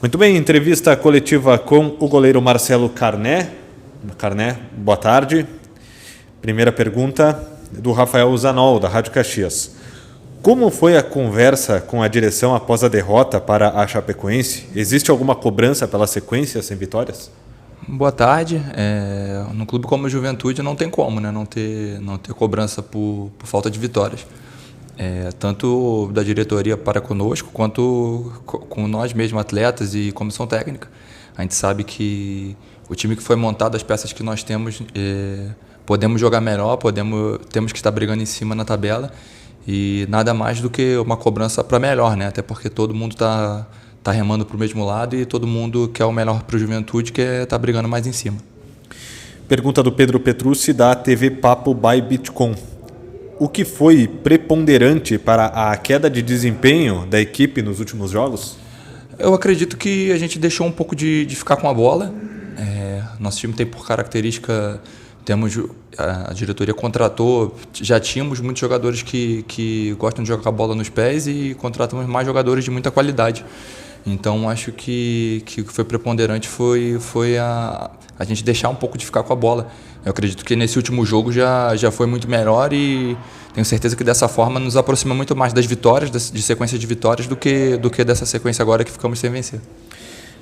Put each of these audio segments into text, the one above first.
Muito bem, entrevista coletiva com o goleiro Marcelo Carné. Carné, boa tarde. Primeira pergunta do Rafael Zanol, da Rádio Caxias. Como foi a conversa com a direção após a derrota para a Chapecoense? Existe alguma cobrança pela sequência sem vitórias? Boa tarde. No clube como a Juventude não tem como, né? Não ter cobrança por falta de vitórias. Tanto da diretoria para conosco, quanto com nós mesmos, atletas e comissão técnica. A gente sabe que o time que foi montado, as peças que nós temos, podemos jogar melhor, temos que estar brigando em cima na tabela e nada mais do que uma cobrança para melhor, né? Até porque todo mundo está remando para o mesmo lado e todo mundo quer o melhor para o Juventude, que é estar brigando mais em cima. Pergunta do Pedro Petrucci, da TV Papo by Bitcoin. O que foi preponderante para a queda de desempenho da equipe nos últimos jogos? Eu acredito que a gente deixou um pouco de ficar com a bola. Nosso time tem por característica, a diretoria contratou, já tínhamos muitos jogadores que gostam de jogar a bola nos pés e contratamos mais jogadores de muita qualidade. Então acho que o que foi preponderante foi a gente deixar um pouco de ficar com a bola. Eu acredito que nesse último jogo já foi muito melhor e tenho certeza que dessa forma nos aproxima muito mais das vitórias, de sequência de vitórias, do que dessa sequência agora que ficamos sem vencer.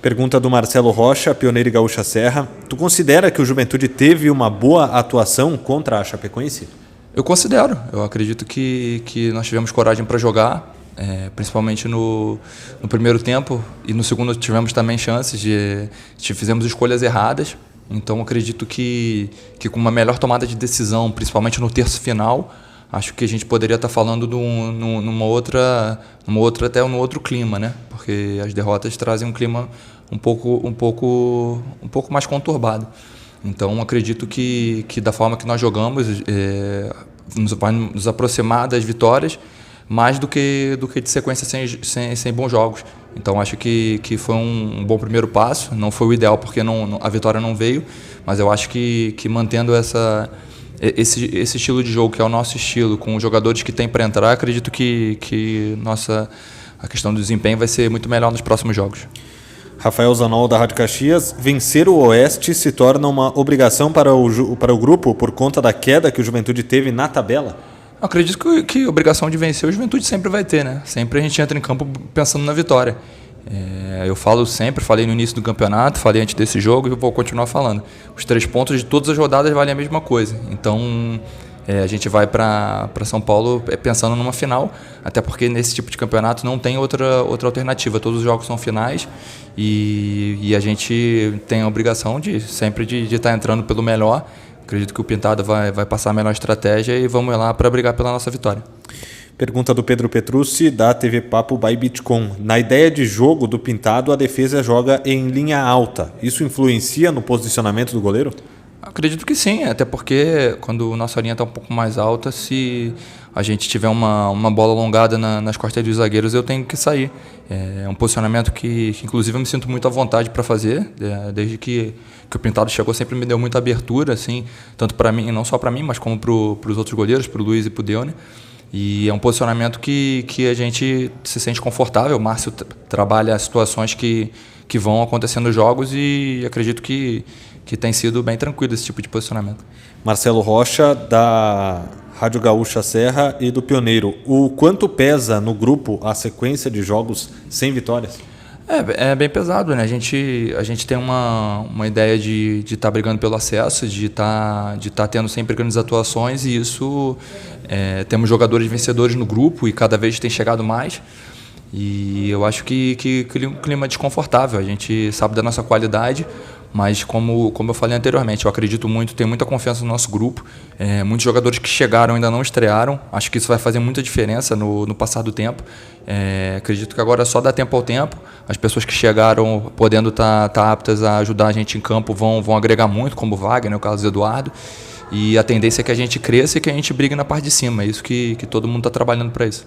Pergunta do Marcelo Rocha, Pioneiro e Gaúcha Serra. Tu considera que o Juventude teve uma boa atuação contra a Chapecoense? Eu considero. Eu acredito que nós tivemos coragem para jogar. Principalmente no primeiro tempo, e no segundo tivemos também chances fizemos escolhas erradas. Então acredito que com uma melhor tomada de decisão, principalmente no terço final, acho que a gente poderia estar falando num outro clima, né? Porque as derrotas trazem um clima um pouco mais conturbado. Então acredito que da forma que nós jogamos vai nos aproximar das vitórias, mais do que de sequência sem bons jogos. Então acho que foi um bom primeiro passo. Não foi o ideal porque a vitória não veio, mas eu acho que mantendo esse estilo de jogo, que é o nosso estilo, com os jogadores que tem para entrar, acredito que a questão do desempenho vai ser muito melhor nos próximos jogos. Rafael Zanol, da Rádio Caxias. Vencer o Oeste se torna uma obrigação para o grupo por conta da queda que o Juventude teve na tabela? Eu acredito que a obrigação de vencer o Juventude sempre vai ter, né? Sempre a gente entra em campo pensando na vitória. Eu falei no início do campeonato, falei antes desse jogo e vou continuar falando. Os 3 pontos de todas as rodadas valem a mesma coisa. Então a gente vai para São Paulo pensando numa final, até porque nesse tipo de campeonato não tem outra alternativa. Todos os jogos são finais e a gente tem a obrigação de sempre de estar entrando pelo melhor. Acredito que o Pintado vai passar a melhor estratégia e vamos lá para brigar pela nossa vitória. Pergunta do Pedro Petrucci, da TV Papo by Bitcoin. Na ideia de jogo do Pintado, a defesa joga em linha alta. Isso influencia no posicionamento do goleiro? Acredito que sim, até porque quando nossa linha está um pouco mais alta, se a gente tiver uma bola alongada nas costas dos zagueiros, eu tenho que sair. É um posicionamento que inclusive eu me sinto muito à vontade para fazer, desde que o Pintado chegou, sempre me deu muita abertura, assim, tanto para mim, não só para mim, mas como para os outros goleiros, para o Luiz e para o Deone. E é um posicionamento que a gente se sente confortável. O Márcio trabalha situações que vão acontecendo nos jogos e acredito que tem sido bem tranquilo esse tipo de posicionamento. Marcelo Rocha, da Rádio Gaúcha Serra e do Pioneiro. O quanto pesa no grupo a sequência de jogos sem vitórias? É bem pesado, né? A gente tem uma ideia de estar brigando pelo acesso, de estar tendo sempre grandes atuações, e isso temos jogadores vencedores no grupo e cada vez tem chegado mais. E eu acho que um clima desconfortável. A gente sabe da nossa qualidade, mas como eu falei anteriormente, eu acredito muito, tenho muita confiança no nosso grupo. Muitos jogadores que chegaram ainda não estrearam. Acho que isso vai fazer muita diferença no passar do tempo. Acredito que agora só dá tempo ao tempo. As pessoas que chegaram podendo estar aptas a ajudar a gente em campo vão agregar muito, como o Wagner, o Carlos Eduardo. E a tendência é que a gente cresça e que a gente brigue na parte de cima. É isso que todo mundo está trabalhando para isso.